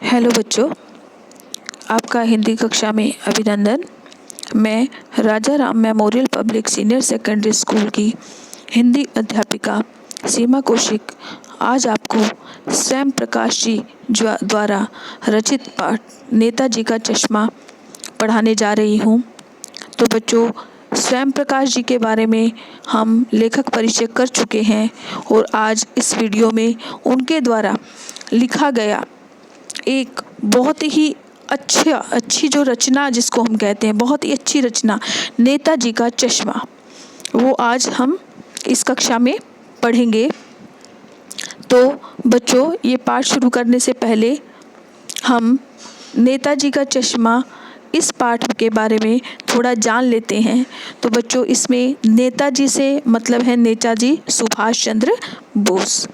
Hello बच्चों, आपका हिंदी कक्षा में अभिनंदन। मैं Raja Ram memorial public senior secondary school की हिंदी अध्यापिका सीमा कौशिक आज आपको स्वयं प्रकाश जी द्वारा रचित पाठ नेताजी का चश्मा पढ़ाने जा रही हूँ। तो बच्चों, स्वयं प्रकाश जी के बारे में हम लेखक परिचय कर चुके हैं और आज इस वीडियो में उनके द्वारा लिखा गया एक बहुत ही अच्छी जो रचना जिसको हम कहते हैं, बहुत ही अच्छी रचना नेताजी का चश्मा, वो आज हम इस कक्षा में पढ़ेंगे। तो बच्चों, ये पाठ शुरू करने से पहले हम नेताजी का चश्मा इस पाठ के बारे में थोड़ा जान लेते हैं। तो बच्चों, इसमें नेताजी से मतलब है नेताजी सुभाष चंद्र बोस।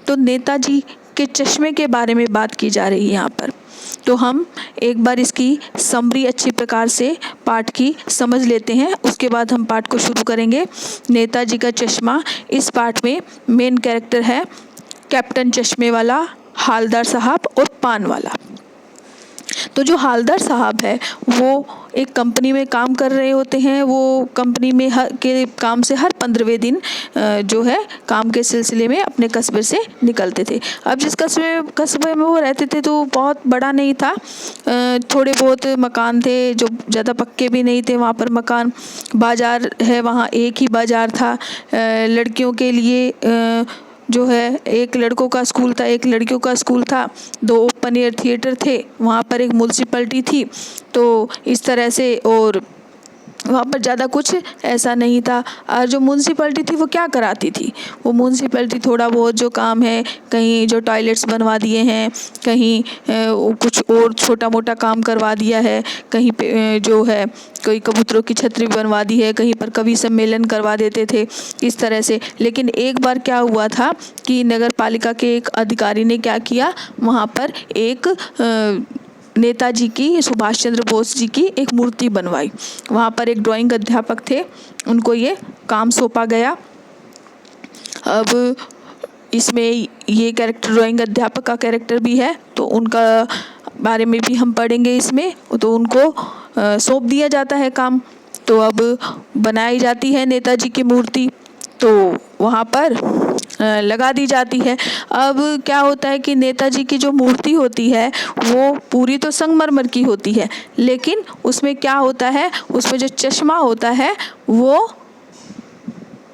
तो नेताजी के चश्मे के बारे में बात की जा रही है यहाँ पर। तो हम एक बार इसकी समरी अच्छी प्रकार से पाठ की समझ लेते हैं, उसके बाद हम पाठ को शुरू करेंगे। नेताजी का चश्मा, इस पाठ में मेन कैरेक्टर है कैप्टन चश्मे वाला, हालदार साहब और पान वाला। तो जो हालदार साहब है वो एक कंपनी में काम कर रहे होते हैं। वो कंपनी में के काम से हर 15वें दिन जो है काम के सिलसिले में अपने कस्बे से निकलते थे। अब जिस कस्बे में वो रहते थे तो बहुत बड़ा नहीं था, थोड़े बहुत मकान थे जो ज़्यादा पक्के भी नहीं थे। वहाँ पर मकान, बाज़ार है, वहाँ एक ही बाज़ार था। लड़कियों के लिए जो है एक लड़कों का स्कूल था, एक लड़कियों का स्कूल था। 2 ओपन एयर थिएटर थे, वहाँ पर एक म्यूनसिपैलिटी थी। तो इस तरह से, और वहाँ पर ज़्यादा कुछ ऐसा नहीं था। और जो म्यूनसिपैलिटी थी वो क्या कराती थी, वो म्यूनसिपैलिटी थोड़ा बहुत जो काम है, कहीं जो टॉयलेट्स बनवा दिए हैं, कहीं कुछ और छोटा मोटा काम करवा दिया है, कहीं पे जो है कोई कबूतरों की छतरी बनवा दी है, कहीं पर कवि सम्मेलन करवा देते थे, इस तरह से। लेकिन एक बार क्या हुआ था कि नगर पालिका के एक अधिकारी ने क्या किया, वहाँ पर एक नेताजी की, सुभाष चंद्र बोस जी की एक मूर्ति बनवाई। वहाँ पर एक ड्राइंग अध्यापक थे, उनको ये काम सौंपा गया। अब इसमें ये कैरेक्टर ड्राइंग अध्यापक का कैरेक्टर भी है, तो उनका बारे में भी हम पढ़ेंगे इसमें। तो उनको सौंप दिया जाता है काम। तो अब बनाई जाती है नेताजी की मूर्ति, तो वहाँ पर लगा दी जाती है। अब क्या होता है कि नेताजी की जो मूर्ति होती है वो पूरी तो संगमरमर की होती है, लेकिन उसमें क्या होता है, उसमें जो चश्मा होता है वो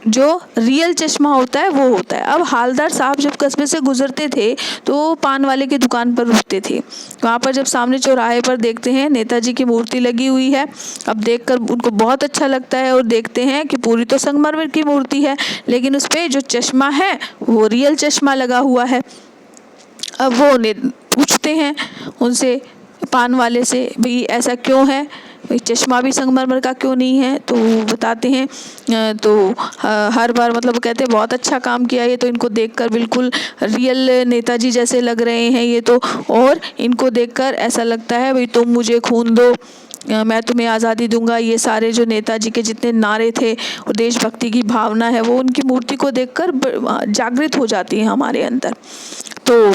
जो रियल चश्मा होता है वो होता है। अब हालदार साहब जब कस्बे से गुजरते थे तो पान वाले की दुकान पर रुकते थे। वहाँ पर जब सामने चौराहे पर देखते हैं नेताजी की मूर्ति लगी हुई है, अब देखकर उनको बहुत अच्छा लगता है और देखते हैं कि पूरी तो संगमरमर की मूर्ति है, लेकिन उस पर जो चश्मा है वो रियल चश्मा लगा हुआ है। अब वो पूछते हैं उनसे, पान वाले से, भाई ऐसा क्यों है, भाई चश्मा भी संगमरमर का क्यों नहीं है। तो वो बताते हैं। तो हर बार मतलब वो कहते हैं बहुत अच्छा काम किया, ये तो इनको देखकर बिल्कुल रियल नेताजी जैसे लग रहे हैं ये तो, और इनको देखकर ऐसा लगता है भाई तुम मुझे खून दो, मैं तुम्हें आज़ादी दूंगा। ये सारे जो नेताजी के जितने नारे थे और देशभक्ति की भावना है वो उनकी मूर्ति को देखकर जागृत हो जाती है हमारे अंदर। तो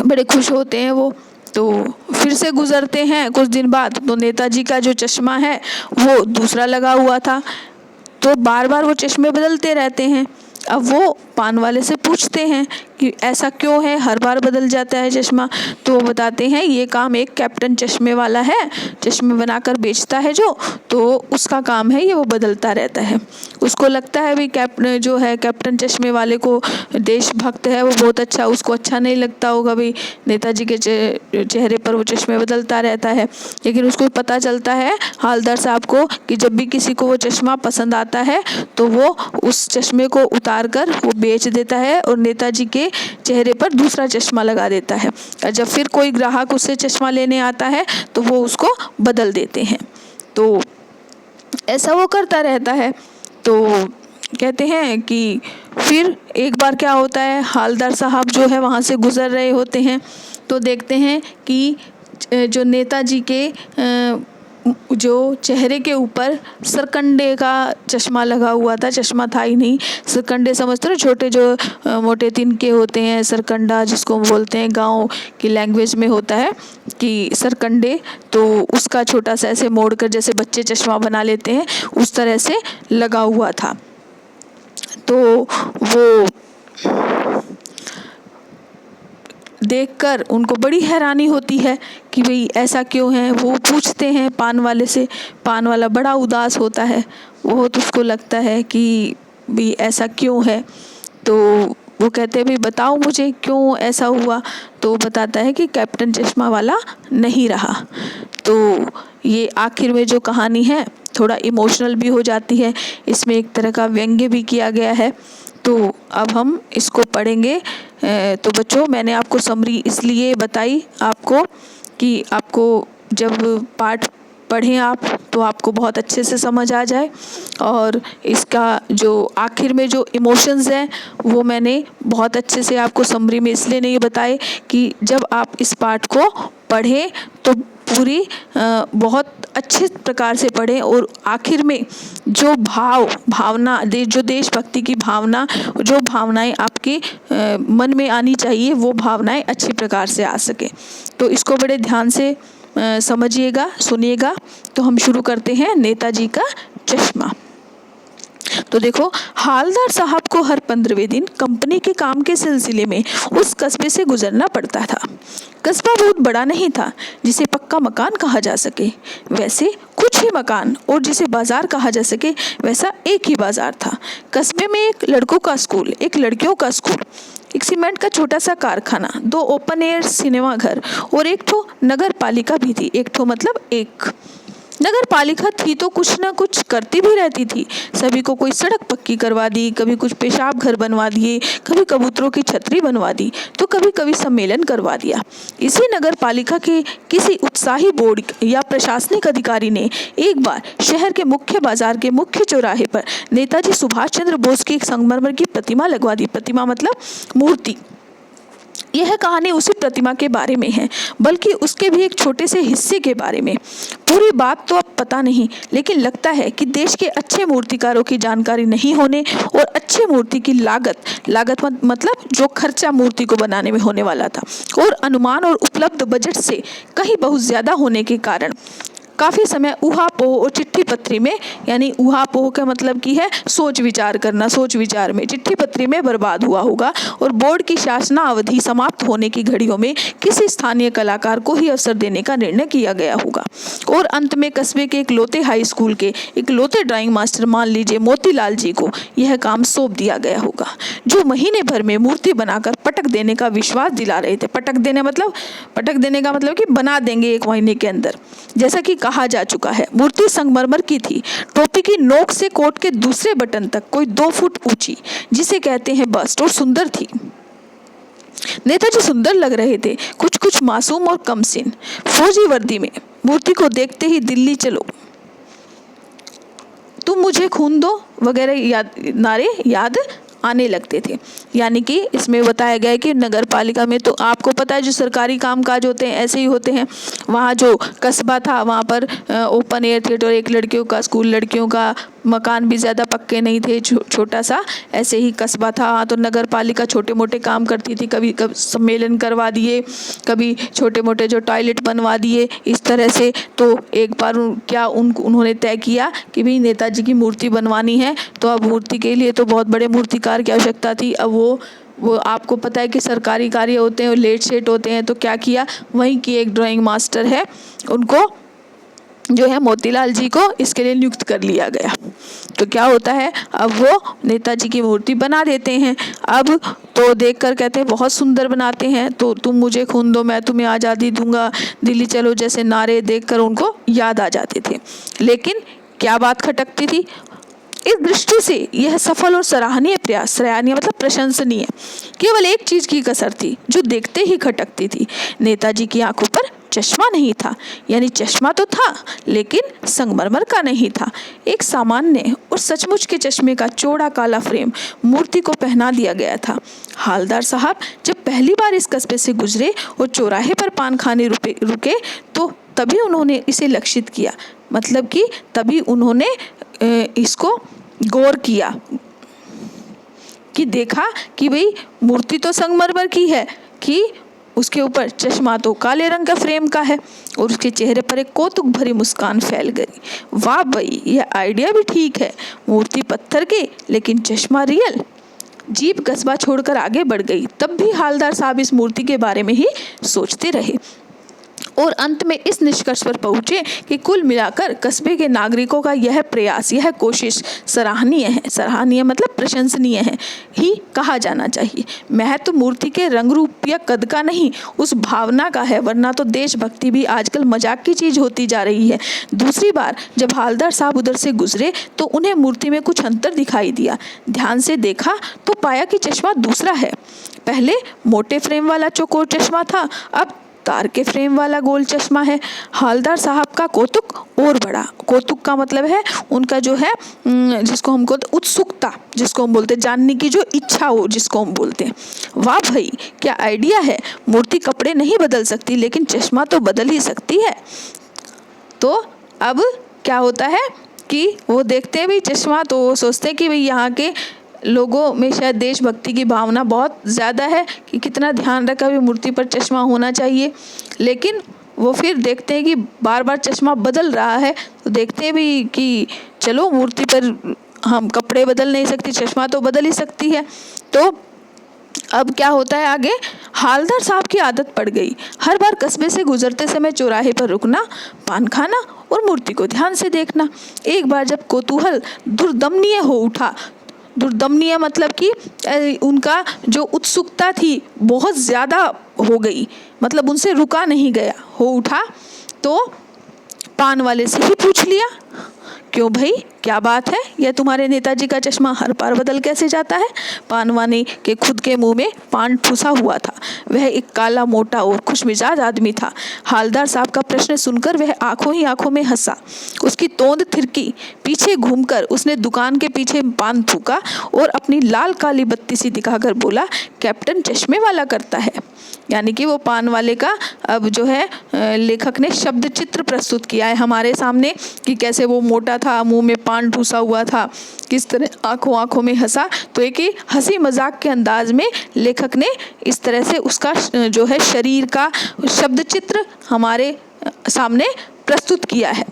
बड़े खुश होते हैं वो। तो फिर से गुजरते हैं कुछ दिन बाद, तो नेताजी का जो चश्मा है वो दूसरा लगा हुआ था। तो बार बार वो चश्मे बदलते रहते हैं। अब वो पान वाले से पूछते हैं कि ऐसा क्यों है, हर बार बदल जाता है चश्मा। तो वो बताते हैं ये काम एक कैप्टन चश्मे वाला है, चश्मे बनाकर बेचता है जो, तो उसका काम है ये, वो बदलता रहता है। उसको लगता है भी जो है कैप्टन चश्मे वाले को देशभक्त है वो बहुत अच्छा, उसको अच्छा नहीं लगता होगा भाई नेताजी के चेहरे पर वो चश्मे बदलता रहता है। लेकिन उसको पता चलता है हालदार साहब को कि जब भी किसी को वो चश्मा पसंद आता है तो वो उस चश्मे को उतार कर वो बेच देता है और नेताजी के चेहरे पर दूसरा चश्मा लगा देता है। और जब फिर कोई ग्राहक उससे चश्मा लेने आता है तो वो उसको बदल देते हैं। तो ऐसा वो करता रहता है। तो कहते हैं कि फिर एक बार क्या होता है, हालदार साहब जो है वहाँ से गुजर रहे होते हैं, तो देखते हैं कि जो नेताजी के जो चेहरे के ऊपर सरकंडे का चश्मा लगा हुआ था, चश्मा था ही नहीं, सरकंडे समझते हो, छोटे जो मोटे तिनके होते हैं, सरकंडा जिसको बोलते हैं, गांव की लैंग्वेज में होता है कि सरकंडे, तो उसका छोटा सा ऐसे मोड़ कर जैसे बच्चे चश्मा बना लेते हैं उस तरह से लगा हुआ था। तो वो देखकर उनको बड़ी हैरानी होती है कि भाई ऐसा क्यों है। वो पूछते हैं पान वाले से, पान वाला बड़ा उदास होता है, बहुत उसको लगता है कि भाई ऐसा क्यों है। तो वो कहते हैं भाई बताओ मुझे क्यों ऐसा हुआ। तो बताता है कि कैप्टन चश्मा वाला नहीं रहा। तो ये आखिर में जो कहानी है थोड़ा इमोशनल भी हो जाती है, इसमें एक तरह का व्यंग्य भी किया गया है। तो अब हम इसको पढ़ेंगे। तो बच्चों, मैंने आपको समरी इसलिए बताई आपको कि आपको जब पाठ पढ़ें आप तो आपको बहुत अच्छे से समझ आ जाए। और इसका जो आखिर में जो इमोशंस हैं वो मैंने बहुत अच्छे से आपको समरी में इसलिए नहीं बताए कि जब आप इस पाठ को पढ़ें तो पूरी बहुत अच्छे प्रकार से पढ़ें, और आखिर में जो भावना जो देशभक्ति की भावना, जो भावनाएं आपके मन में आनी चाहिए वो भावनाएं अच्छी प्रकार से आ सके। तो इसको बड़े ध्यान से समझिएगा, सुनिएगा। तो हम शुरू करते हैं। नेताजी का चश्मा। तो देखो, हालदार साहब को हर 15वें दिन कंपनी के काम के सिलसिले में उस कस्बे से गुजरना पड़ता था। कस्बा बहुत बड़ा नहीं था जिसे पक्का मकान कहा जा सके, वैसे कुछ ही मकान, और जिसे बाजार कहा जा सके वैसा एक ही बाजार था। कस्बे में एक लड़कों का स्कूल, एक लड़कियों का स्कूल, एक सीमेंट का छोटा सा कारखाना, 2 ओपन एयर सिनेमा घर और एक ठो नगर पालिका भी थी। एक ठो मतलब एक नगर पालिका थी तो कुछ न कुछ करती भी रहती थी। सभी को कोई सड़क पक्की करवा दी, कभी कुछ पेशाब घर बनवा दिए, कभी कबूतरों की छतरी बनवा दी, तो कभी कभी सम्मेलन करवा दिया। इसी नगर पालिका के किसी उत्साही बोर्ड या प्रशासनिक अधिकारी ने एक बार शहर के मुख्य बाजार के मुख्य चौराहे पर नेताजी सुभाष चंद्र बोस की एक संगमरमर की प्रतिमा लगवा दी। प्रतिमा मतलब मूर्ति। यह कहानी उसी प्रतिमा के बारे में है, बल्कि उसके भी एक छोटे से हिस्से के बारे में। पूरी बात तो अब पता नहीं, लेकिन लगता है कि देश के अच्छे मूर्तिकारों की जानकारी नहीं होने और अच्छे मूर्ति की लागत मतलब जो खर्चा मूर्ति को बनाने में होने वाला था, और अनुमान और उपलब्ध बजट से कहीं बहुत ज्यादा होने के कारण काफ़ी समय ऊहापोह और चिट्ठी पत्री में, यानी ऊहापोह का मतलब की है सोच विचार करना, सोच विचार में, चिट्ठी पत्री में बर्बाद हुआ होगा। और बोर्ड की शासनावधि समाप्त होने की घड़ियों में किसी स्थानीय कलाकार को ही अवसर देने का निर्णय किया गया होगा। और अंत में कस्बे के एक लौते हाई स्कूल के एक लौते ड्राइंग मास्टर, मान लीजिए मोतीलाल जी को, यह काम सौंप दिया गया होगा, जो महीने भर में मूर्ति बनाकर पटक देने का विश्वास दिला रहे थे। पटक देने का मतलब कि बना देंगे 1 महीने के अंदर। जैसा कि कहा जा चुका है, मूर्ति संगमरमर की थी, टोपी की नोक से कोट के दूसरे बटन तक कोई 2 फुट ऊंची, जिसे कहते हैं बस्ट, और सुंदर थी। नेताजी सुंदर लग रहे थे, कुछ मासूम और कमसीन, फौजी वर्दी में। मूर्ति को देखते ही दिल्ली चलो, तुम मुझे खून दो वगैरह नारे याद आने लगते थे। यानी कि इसमें बताया गया है कि नगर पालिका में तो आपको पता है जो सरकारी कामकाज होते हैं ऐसे ही होते हैं। वहाँ जो कस्बा था वहाँ पर ओपन एयर थिएटर, एक लड़कियों का स्कूल, लड़कियों का मकान भी ज़्यादा पक्के नहीं थे, छोटा सा ऐसे ही कस्बा था। वहाँ तो नगर पालिका छोटे मोटे काम करती थी, कभी सम्मेलन करवा दिए, कभी छोटे मोटे जो टॉयलेट बनवा दिए, इस तरह से। तो एक बार क्या उन्होंने तय किया कि भाई नेताजी की मूर्ति बनवानी है, तो अब मूर्ति के लिए तो बहुत बड़े मूर्तिकार की आवश्यकता थी। अब वो आपको पता है कि सरकारी कार्य होते हैं और लेट सेट होते हैं, तो क्या किया, वहीं की एक ड्राइंग मास्टर है, उनको जो है मोतीलाल जी को इसके लिए नियुक्त कर लिया गया। तो क्या होता है, अब वो नेताजी की मूर्ति बना देते हैं। अब तो देखकर कहते हैं बहुत सुंदर बनाते हैं, तो तुम मुझे खून दो मैं तुम्हें आज़ादी दूंगा, दिल्ली चलो जैसे नारे देखकर उनको याद आ जाते थे। लेकिन क्या बात खटकती थी, इस दृष्टि से यह सफल और सराहनीय प्रयास, सराहनीय मतलब प्रशंसनीय, केवल एक चीज की कसर थी जो देखते ही खटकती थी। नेताजी की आंखों पर चश्मा नहीं था, यानी चश्मा तो था लेकिन संगमरमर का नहीं था। एक सामान्य और सचमुच के चश्मे का चौड़ा काला फ्रेम मूर्ति को पहना दिया गया था। हालदार साहब जब पहली बार इस कस्बे से गुजरे और चौराहे पर पान खाने रुके, तो तभी उन्होंने इसे लक्षित किया, मतलब कि तभी उन्होंने इसको गौर किया कि देखा कि भाई मूर्ति तो संगमरमर की है, कि उसके ऊपर चश्मा तो काले रंग का फ्रेम का है और उसके चेहरे पर एक कौतुक भरी मुस्कान फैल गई। वाह भाई, यह आइडिया भी ठीक है, मूर्ति पत्थर की लेकिन चश्मा रियल। जीप कस्बा छोड़कर आगे बढ़ गई। तब भी हालदार साहब इस मूर्ति के बारे में ही सोचते रहे और अंत में इस निष्कर्ष पर पहुंचे कि कुल मिलाकर कस्बे के नागरिकों का यह प्रयास, यह कोशिश सराहनीय है। सराहनीय मतलब प्रशंसनीय है ही कहा जाना चाहिए। महत्व मूर्ति के रंग रूप या कद का नहीं, उस भावना का है, वरना तो देशभक्ति भी आजकल मजाक की चीज होती जा रही है। दूसरी बार जब हालदार साहब उधर से गुजरे तो उन्हें मूर्ति में कुछ अंतर दिखाई दिया। ध्यान से देखा तो पाया कि चश्मा दूसरा है। पहले मोटे फ्रेम वाला चौकोर चश्मा था, अब तार के फ्रेम वाला गोल चश्मा है। हालदार साहब का कौतुक और बड़ा। कौतुक का मतलब है उनका जो है जिसको हम बोलते उत्सुकता, जिसको हम बोलते जानने की जो इच्छा हो, जिसको हम बोलते हैं। वाह भाई, क्या आइडिया है। मूर्ति कपड़े नहीं बदल सकती लेकिन चश्मा तो बदल ही सकती है। तो अब क्या होता है कि वो देखते हैं भाई चश्मा, तो वो सोचते हैं कि भाई यहाँ के लोगों में शायद देशभक्ति की भावना बहुत ज़्यादा है कि कितना ध्यान रखा भी मूर्ति पर चश्मा होना चाहिए। लेकिन वो फिर देखते हैं कि बार बार चश्मा बदल रहा है, तो देखते हैं भी कि चलो मूर्ति पर हम कपड़े बदल नहीं सकती, चश्मा तो बदल ही सकती है। तो अब क्या होता है आगे, हालदार साहब की आदत पड़ गई हर बार कस्बे से गुजरते समय चौराहे पर रुकना, पान खाना और मूर्ति को ध्यान से देखना। एक बार जब कौतूहल दुर्दमनीय हो उठा, दुर्दमनीय मतलब कि उनका जो उत्सुकता थी बहुत ज़्यादा हो गई, मतलब उनसे रुका नहीं गया, हो उठा, तो पान वाले से ही पूछ लिया, क्यों भाई क्या बात है, यह तुम्हारे नेताजी का चश्मा हर बार बदल कैसे जाता है। पान वाले के खुद के मुंह में पान ठूसा हुआ था। वह एक काला, मोटा और खुशमिजाज आदमी था। हालदार साहब का प्रश्न सुनकर वह आंखों ही आंखों में हंसा। उसकी तोंद थिरकी। पीछे घूमकर उसने दुकान के पीछे पान थूका और अपनी लाल काली बत्ती सी दिखाकर बोला, कैप्टन चश्मे वाला करता है। यानी कि वो पान वाले का अब जो है लेखक ने शब्द चित्र प्रस्तुत किया है हमारे सामने कि कैसे वो मोटा था, मुंह में पान ठूसा हुआ था, किस तरह आंखों आंखों में हंसा। तो एक ही हंसी मजाक के अंदाज में लेखक ने इस तरह से उसका जो है शरीर का शब्द चित्र हमारे सामने प्रस्तुत किया है।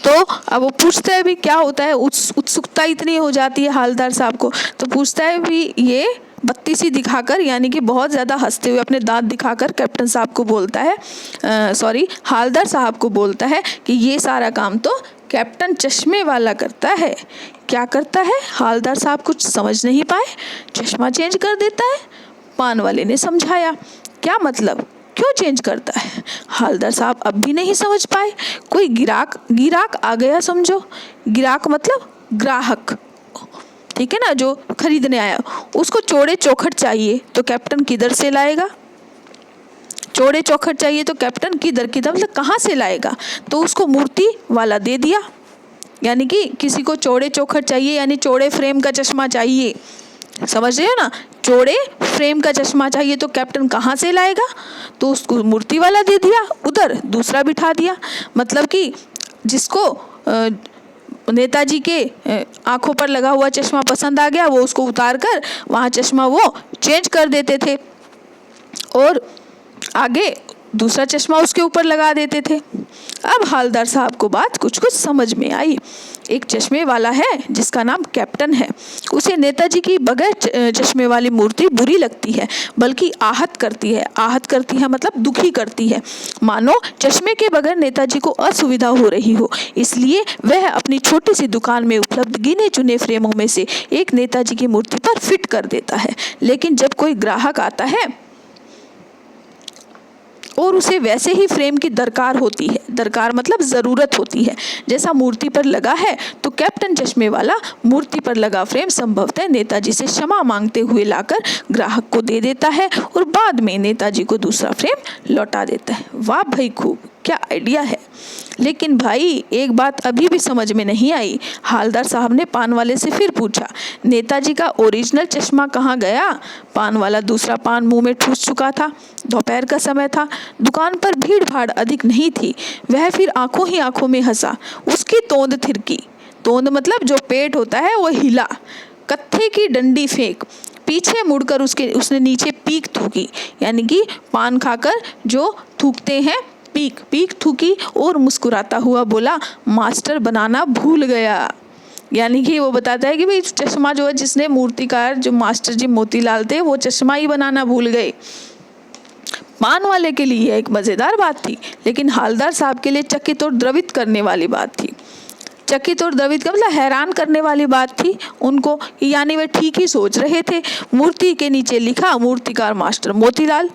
तो अब वो पूछता है भी क्या होता है, उत्सुकता इतनी हो जाती है हालदार साहब को, तो पूछता है भी ये बत्ती सी दिखाकर, यानी कि बहुत ज़्यादा हंसते हुए अपने दांत दिखाकर कैप्टन साहब को बोलता है, हालदार साहब को बोलता है कि ये सारा काम तो कैप्टन चश्मे वाला करता है। क्या करता है? हालदार साहब कुछ समझ नहीं पाए। चश्मा चेंज कर देता है। पान वाले ने समझाया। क्या मतलब, क्यों चेंज करता है? हालदार साहब अब भी नहीं समझ पाए। कोई गिराक आ गया समझो। गिराक मतलब ग्राहक, ठीक है ना, जो खरीदने आया, उसको चौड़े चौखट चाहिए तो कैप्टन किधर से लाएगा। चौड़े चौखट चाहिए तो कैप्टन किधर मतलब कहाँ से लाएगा। तो उसको मूर्ति वाला दे दिया, यानी कि किसी को चौड़े चौखट चाहिए, यानी चौड़े फ्रेम का चश्मा चाहिए, समझ रहे हो ना। चौड़े फ्रेम का चश्मा चाहिए तो कैप्टन कहाँ से लाएगा, तो उसको मूर्ति वाला दे दिया, उधर दूसरा बिठा दिया। मतलब कि जिसको नेताजी के आंखों पर लगा हुआ चश्मा पसंद आ गया, वो उसको उतार कर वहाँ चश्मा वो चेंज कर देते थे और आगे दूसरा चश्मा उसके ऊपर लगा देते थे। अब हालदार साहब को बात कुछ कुछ समझ में आई। एक चश्मे वाला है जिसका नाम कैप्टन है, उसे नेताजी की बगैर चश्मे वाली मूर्ति बुरी लगती है, बल्कि आहत करती है। आहत करती है मतलब दुखी करती है, मानो चश्मे के बगैर नेताजी को असुविधा हो रही हो। इसलिए वह अपनी छोटी सी दुकान में उपलब्ध गिने चुने फ्रेमों में से एक नेताजी की मूर्ति पर फिट कर देता है। लेकिन जब कोई ग्राहक आता है और उसे वैसे ही फ्रेम की दरकार होती है, दरकार मतलब ज़रूरत होती है, जैसा मूर्ति पर लगा है, तो कैप्टन चश्मे वाला मूर्ति पर लगा फ्रेम संभवतः नेताजी से क्षमा मांगते हुए लाकर ग्राहक को दे देता है और बाद में नेताजी को दूसरा फ्रेम लौटा देता है। वाह भाई खूब, क्या आइडिया है। लेकिन भाई एक बात अभी भी समझ में नहीं आई। हालदार साहब ने पान वाले से फिर पूछा, नेताजी का ओरिजिनल चश्मा कहाँ गया। पान वाला दूसरा पान मुंह में ठूस चुका था। दोपहर का समय था, दुकान पर भीड़ भाड़ अधिक नहीं थी। वह फिर आंखों ही आंखों में हंसा। उसकी तोंद थिरकी। तोंद मतलब जो पेट होता है वो हिला। कत्थे की डंडी फेंक। पीछे मुड़कर उसने नीचे पीक थूकी, यानी कि पान खाकर जो थूकते हैं पीक। पीक थूकी और मुस्कुराता हुआ बोला, मास्टर बनाना भूल गया। यानी कि वो बताता है कि भाई चश्मा जो है, जिसने मूर्तिकार जो मास्टर जी मोतीलाल थे, वो चश्मा ही बनाना भूल गए। पान वाले के लिए एक मज़ेदार बात थी, लेकिन हालदार साहब के लिए चकित और द्रवित करने वाली बात थी। चकित और द्रवित का मतलब हैरान करने वाली बात थी उनको, यानी वे ठीक ही सोच रहे थे। मूर्ति के नीचे लिखा, मूर्तिकार मास्टर मोतीलाल।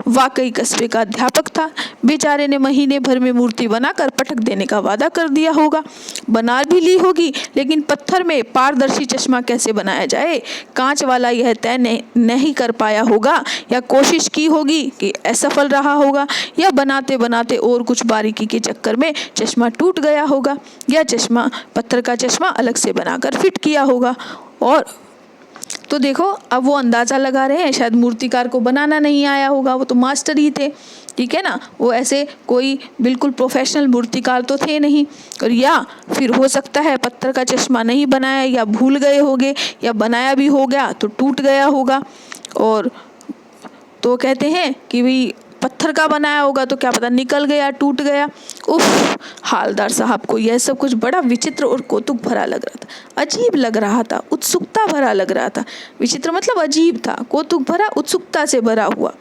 वाकई कस्बे का अध्यापक था। बेचारे ने महीने भर में मूर्ति बनाकर पटक देने का वादा कर दिया होगा। बना भी ली होगी, लेकिन पत्थर में पारदर्शी चश्मा कैसे बनाया जाए, कांच वाला यह तय नहीं कर पाया होगा, या कोशिश की होगी कि असफल रहा होगा, या बनाते बनाते और कुछ बारीकी के चक्कर में चश्मा टूट गया होगा, या पत्थर का चश्मा अलग से बनाकर फिट किया होगा। और तो देखो, अब वो अंदाज़ा लगा रहे हैं, शायद मूर्तिकार को बनाना नहीं आया होगा, वो तो मास्टर ही थे, ठीक है ना। वो ऐसे कोई बिल्कुल प्रोफेशनल मूर्तिकार तो थे नहीं। और या फिर हो सकता है पत्थर का चश्मा नहीं बनाया, या भूल गए होंगे, या बनाया भी हो गया तो टूट गया होगा। और तो कहते हैं कि भाई पत्थर का बनाया होगा तो क्या पता निकल गया, टूट गया। उफ, हालदार साहब को यह सब कुछ बड़ा विचित्र और कौतुक भरा लग रहा था, अजीब लग रहा था, उत्सुकता भरा लग रहा था। विचित्र मतलब अजीब था, कौतुक भरा, उत्सुकता से भरा हुआ।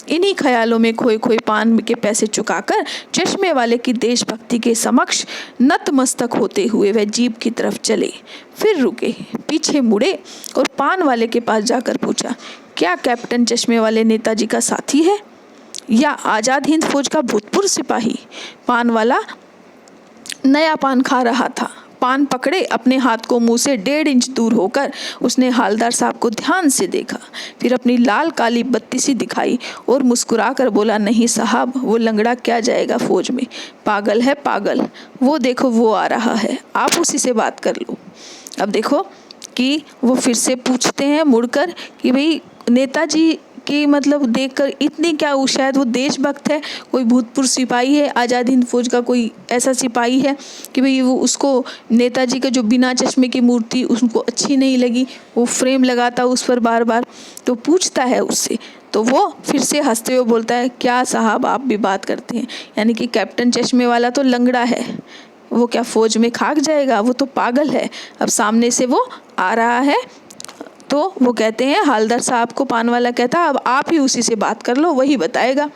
इन्हीं ख्यालों में खोए खोए पान के पैसे चुकाकर चश्मे वाले की देशभक्ति के समक्ष नतमस्तक होते हुए वह जीप की तरफ चले। फिर रुके, पीछे मुड़े और पान वाले के पास जाकर पूछा, क्या कैप्टन चश्मे वाले नेताजी का साथी है, या आज़ाद हिंद फौज का भूतपूर्व सिपाही। पान वाला नया पान खा रहा था। पान पकड़े अपने हाथ को मुंह से 1.5 इंच दूर होकर उसने हालदार साहब को ध्यान से देखा, फिर अपनी लाल काली बत्ती सी दिखाई और मुस्कुरा कर बोला, नहीं साहब, वो लंगड़ा क्या जाएगा फौज में, पागल है पागल। वो देखो वो आ रहा है, आप उसी से बात कर लो। अब देखो कि वो फिर से पूछते हैं मुड़कर कि भाई नेताजी कि मतलब देखकर इतनी क्या, शायद वो देशभक्त है, कोई भूतपूर्व सिपाही है, आज़ाद हिंद फौज का कोई ऐसा सिपाही है कि भाई वो उसको नेताजी का जो बिना चश्मे की मूर्ति उसको अच्छी नहीं लगी, वो फ्रेम लगाता उस पर बार बार, तो पूछता है उससे। तो वो फिर से हंसते हुए बोलता है, क्या साहब आप भी बात करते हैं, यानी कि कैप्टन चश्मे वाला तो लंगड़ा है, वो क्या फौज में खाक जाएगा, वो तो पागल है। अब सामने से वो आ रहा है, तो वो कहते हैं, हालदार साहब को पान वाला कहता है, अब आप ही उसी से बात कर लो, वही बताएगा,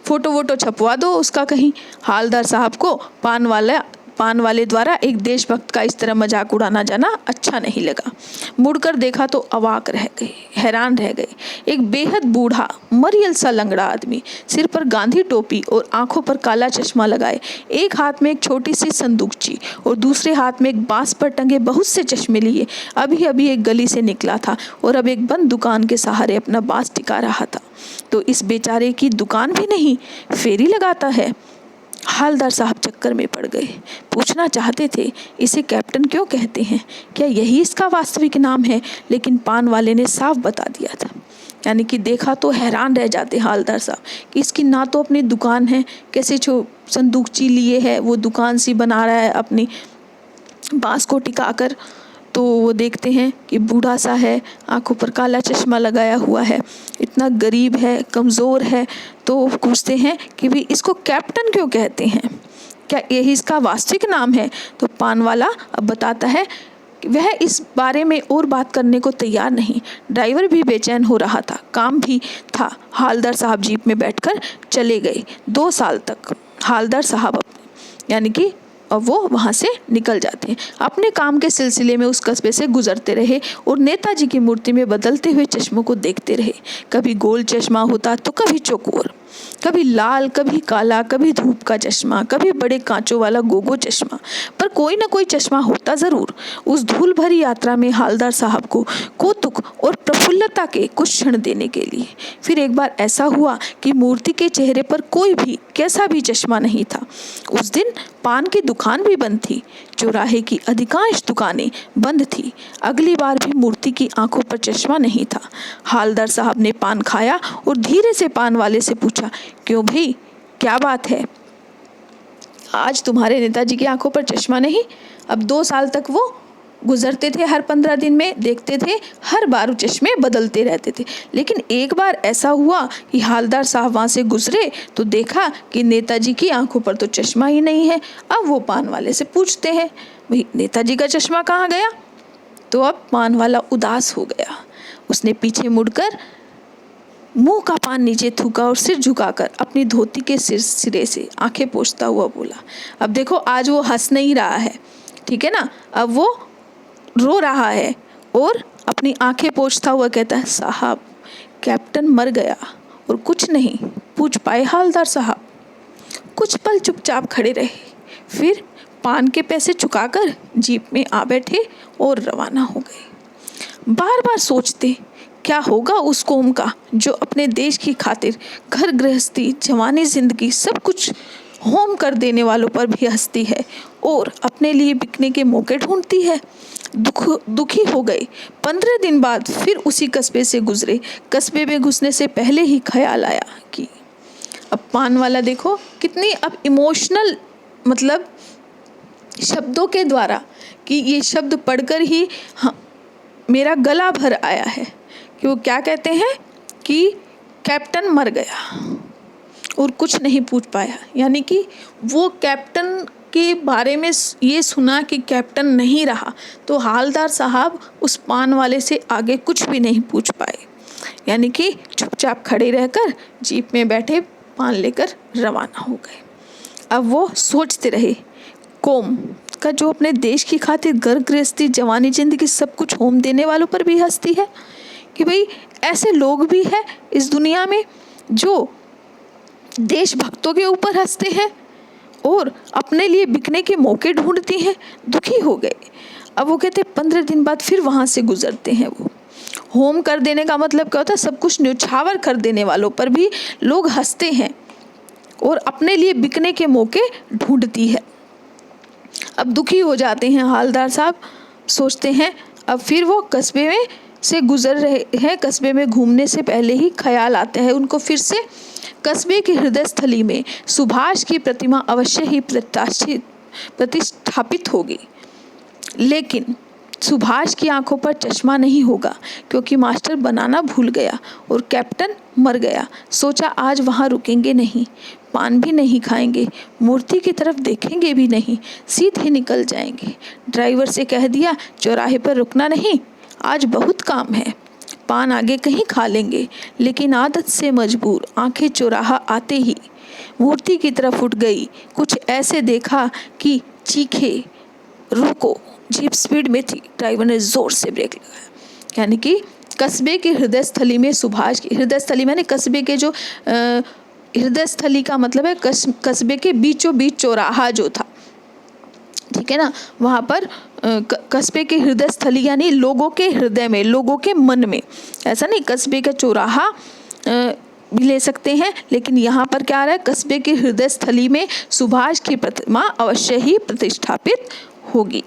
फ़ोटो वोटो छपवा दो उसका कहीं। हालदार साहब को पान वाले द्वारा एक देशभक्त का इस तरह मजाक उड़ाना जाना अच्छा नहीं लगा। मुड़कर देखा तो अवाक रह गए, हैरान रह गए। एक बेहद बूढ़ा मरियल सा लंगड़ा आदमी, सिर पर गांधी टोपी और आंखों पर काला चश्मा लगाए, एक हाथ में एक छोटी सी संदूकची और दूसरे हाथ में एक बांस पर टंगे बहुत से चश्मे लिए, अभी अभी एक गली से निकला था और अब एक बंद दुकान के सहारे अपना बांस टिका रहा था। तो इस बेचारे की दुकान भी नहीं, फेरी लगाता है। हालदार साहब चक्कर में पड़ गए। पूछना चाहते थे, इसे कैप्टन क्यों कहते हैं, क्या यही इसका वास्तविक नाम है, लेकिन पान वाले ने साफ बता दिया था। यानी कि देखा तो हैरान रह जाते हालदार साहब कि इसकी ना तो अपनी दुकान है, कैसे संदूकची लिए है, वो दुकान सी बना रहा है अपनी बांस को टिकाकर। तो वो देखते हैं कि बूढ़ा सा है, आंखों पर काला चश्मा लगाया हुआ है, इतना गरीब है, कमज़ोर है। तो पूछते हैं कि भाई इसको कैप्टन क्यों कहते हैं, क्या यही इसका वास्तविक नाम है। तो पान वाला अब बताता है कि वह इस बारे में और बात करने को तैयार नहीं। ड्राइवर भी बेचैन हो रहा था, काम भी था। हालदार साहब जीप में बैठकर चले गए। 2 साल तक हालदार साहब यानी कि अब वो वहाँ से निकल जाते हैं, अपने काम के सिलसिले में उस कस्बे से गुजरते रहे और नेताजी की मूर्ति में बदलते हुए चश्मों को देखते रहे। कभी गोल चश्मा होता तो कभी चौकोर। कभी लाल, कभी काला, कभी धूप का चश्मा, कभी बड़े कांचों वाला गोगो चश्मा, पर कोई ना कोई चश्मा होता जरूर उस धूल भरी यात्रा में हालदार साहब को कौतुक और प्रफुल्लता के कुछ क्षण देने के लिए। फिर एक बार ऐसा हुआ कि मूर्ति के चेहरे पर कोई भी कैसा भी चश्मा नहीं था। उस दिन पान की दुकान भी बंद थी। चौराहे की अधिकांश दुकानें बंद थी। अगली बार भी मूर्ति की आंखों पर चश्मा नहीं था। हालदार साहब ने पान खाया और धीरे से पान वाले से पूछा, क्यों भाई, क्या बात है? आज तुम्हारे नेताजी की आंखों पर चश्मा नहीं? अब 2 साल तक वो गुजरते थे, हर 15 दिन में देखते थे, हर बार चश्मे बदलते रहते थे। लेकिन एक बार ऐसा हुआ कि हालदार साहब वहाँ से गुजरे तो देखा कि नेताजी की आंखों पर तो चश्मा ही नहीं है। अब वो पान वाले से पूछते हैं, भाई नेताजी का चश्मा कहाँ गया? तो अब पान वाला उदास हो गया। उसने पीछे मुड़कर मुंह का पान नीचे थूका और सिर झुकाकर अपनी धोती के सिरे से आंखें पोंछता हुआ बोला, अब देखो आज वो हंस नहीं रहा है, ठीक है ना, अब वो रो रहा है और अपनी आंखें पोंछता हुआ कहता है, साहब कैप्टन मर गया और कुछ नहीं पूछ पाए हालदार साहब। कुछ पल चुपचाप खड़े रहे, फिर पान के पैसे चुकाकर जीप में आ बैठे और रवाना हो गए। बार बार सोचते क्या होगा उस कौम का जो अपने देश की खातिर घर गृहस्थी, जवानी, जिंदगी सब कुछ होम कर देने वालों पर भी हंसती है और अपने लिए बिकने के मौके ढूंढती है। दुखी हो गए। 15 दिन बाद फिर उसी कस्बे से गुजरे। कस्बे में घुसने से पहले ही ख्याल आया कि अब पान वाला देखो कितनी अब इमोशनल, मतलब शब्दों के द्वारा कि ये शब्द पढ़कर ही मेरा गला भर आया है कि वो क्या कहते हैं कि कैप्टन मर गया और कुछ नहीं पूछ पाया। यानी कि वो कैप्टन के बारे में ये सुना कि कैप्टन नहीं रहा तो हालदार साहब उस पान वाले से आगे कुछ भी नहीं पूछ पाए। यानी कि चुपचाप खड़े रहकर जीप में बैठे पान लेकर रवाना हो गए। अब वो सोचते रहे, कौम का जो अपने देश की खातिर घर गृहस्थी, जवानी, जिंदगी सब कुछ होम देने वालों पर भी हंसती है कि भाई ऐसे लोग भी हैं इस दुनिया में जो देशभक्तों के ऊपर हंसते हैं और अपने लिए बिकने के मौके ढूंढती हैं। दुखी हो गए। अब वो कहते 15 दिन बाद फिर वहाँ से गुजरते हैं। वो होम कर देने का मतलब क्या होता है? सब कुछ न्यौछावर कर देने वालों पर भी लोग हंसते हैं और अपने लिए बिकने के मौके ढूंढती है। अब दुखी हो जाते हैं हालदार साहब, सोचते हैं अब फिर वो कस्बे में से गुजर रहे हैं। कस्बे में घूमने से पहले ही ख्याल आता है उनको फिर से कस्बे की हृदय स्थली में सुभाष की प्रतिमा अवश्य ही प्रतिष्ठापित होगी। लेकिन सुभाष की आंखों पर चश्मा नहीं होगा क्योंकि मास्टर बनाना भूल गया और कैप्टन मर गया। सोचा आज वहाँ रुकेंगे नहीं, पान भी नहीं खाएंगे, मूर्ति की तरफ देखेंगे भी नहीं, सीधे निकल जाएंगे। ड्राइवर से कह दिया चौराहे पर रुकना नहीं, आज बहुत काम है, पान आगे कहीं खा लेंगे। लेकिन आदत से मजबूर आंखें चौराहा आते ही मूर्ति की तरफ उठ गई। कुछ ऐसे देखा कि चीखे, रुको। जीप स्पीड में थी। ड्राइवर ने जोर से ब्रेक लगाया। यानी कि कस्बे की हृदय स्थली में सुभाष की हृदय स्थली मैंने कस्बे के जो हृदय स्थली का मतलब है कस्बे के बीचों बीच चौराहा जो था, ठीक है ना, वहाँ पर कस्बे के हृदय स्थली यानी लोगों के हृदय में, लोगों के मन में, ऐसा नहीं कस्बे का चौराहा भी ले सकते हैं, लेकिन यहाँ पर क्या आ रहा है, कस्बे के हृदय स्थली में सुभाष की प्रतिमा अवश्य ही प्रतिष्ठापित होगी।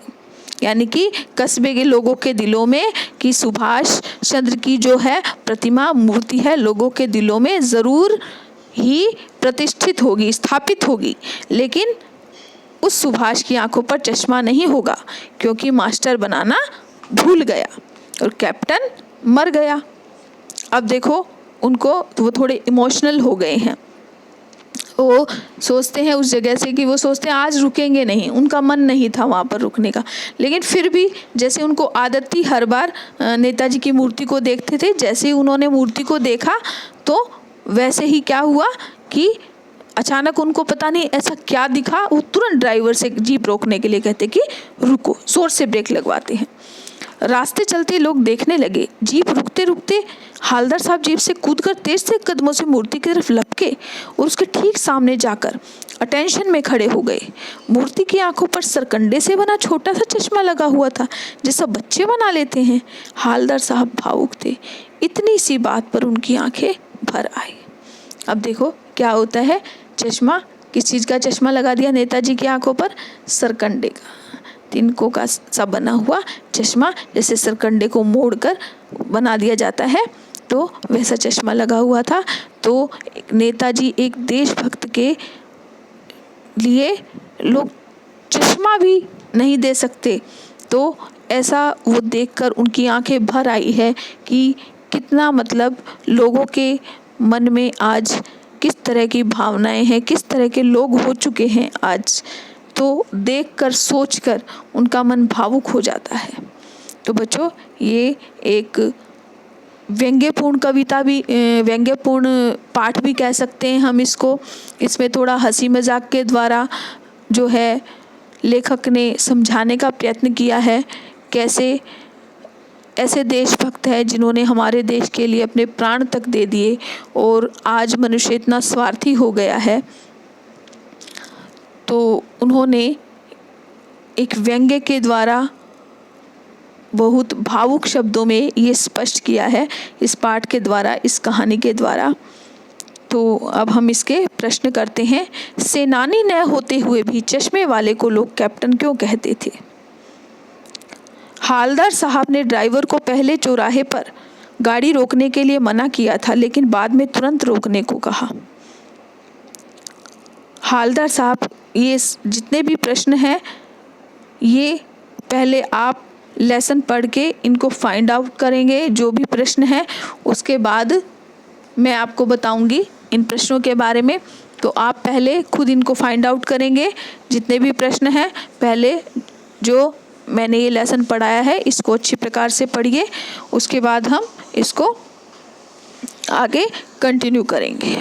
यानी कि कस्बे के लोगों के दिलों में कि सुभाष चंद्र की जो है प्रतिमा, मूर्ति है, लोगों के दिलों में ज़रूर ही प्रतिष्ठित होगी, स्थापित होगी। लेकिन उस सुभाष की आंखों पर चश्मा नहीं होगा क्योंकि मास्टर बनाना भूल गया और कैप्टन मर गया। अब देखो उनको वो थोड़े इमोशनल हो गए हैं। वो सोचते हैं उस जगह से कि वो सोचते हैं आज रुकेंगे नहीं, उनका मन नहीं था वहाँ पर रुकने का। लेकिन फिर भी जैसे उनको आदत थी, हर बार नेताजी की मूर्ति को देखते थे, जैसे ही उन्होंने मूर्ति को देखा तो वैसे ही क्या हुआ कि अचानक उनको पता नहीं ऐसा क्या दिखा, वो तुरंत ड्राइवर से जीप रोकने के लिए कहते कि रुको, जोर से ब्रेक लगवाते हैं। रास्ते चलते लोग देखने लगे। जीप रुकते रुकते हालदार साहब जीप से कूदकर तेज से कदमों से मूर्ति की तरफ लपके और उसके ठीक सामने जाकर अटेंशन में खड़े हो गए। मूर्ति की आंखों पर सरकंडे से बना छोटा सा चश्मा लगा हुआ था, जैसा बच्चे बना लेते हैं। हालदार साहब भावुक थे। इतनी सी बात पर उनकी आंखें भर आई। अब देखो क्या होता है, चश्मा, किस चीज़ का चश्मा लगा दिया नेताजी की आंखों पर? सरकंडे का, तिनकों का सा बना हुआ चश्मा, जैसे सरकंडे को मोड़कर बना दिया जाता है, तो वैसा चश्मा लगा हुआ था। तो नेताजी एक देशभक्त के लिए लोग चश्मा भी नहीं दे सकते, तो ऐसा वो देखकर उनकी आंखें भर आई है कि कितना मतलब लोगों के मन में आज किस तरह की भावनाएं हैं, किस तरह के लोग हो चुके हैं आज। तो देखकर सोचकर उनका मन भावुक हो जाता है। तो बच्चों, ये एक व्यंग्यपूर्ण कविता भी, व्यंग्यपूर्ण पाठ भी कह सकते हैं हम इसको। इसमें थोड़ा हंसी मजाक के द्वारा जो है लेखक ने समझाने का प्रयत्न किया है कैसे ऐसे देशभक्त हैं जिन्होंने हमारे देश के लिए अपने प्राण तक दे दिए और आज मनुष्य इतना स्वार्थी हो गया है। तो उन्होंने एक व्यंग्य के द्वारा बहुत भावुक शब्दों में ये स्पष्ट किया है इस पाठ के द्वारा, इस कहानी के द्वारा। तो अब हम इसके प्रश्न करते हैं। सेनानी न होते हुए भी चश्मे वाले को लोग कैप्टन क्यों कहते थे? हालदार साहब ने ड्राइवर को पहले चौराहे पर गाड़ी रोकने के लिए मना किया था, लेकिन बाद में तुरंत रोकने को कहा। हालदार साहब, ये जितने भी प्रश्न हैं ये पहले आप लेसन पढ़ के इनको फाइंड आउट करेंगे, जो भी प्रश्न है उसके बाद मैं आपको बताऊंगी इन प्रश्नों के बारे में। तो आप पहले खुद इनको फाइंड आउट करेंगे, जितने भी प्रश्न हैं पहले जो मैंने ये लेसन पढ़ाया है इसको अच्छी प्रकार से पढ़िए, उसके बाद हम इसको आगे कंटिन्यू करेंगे।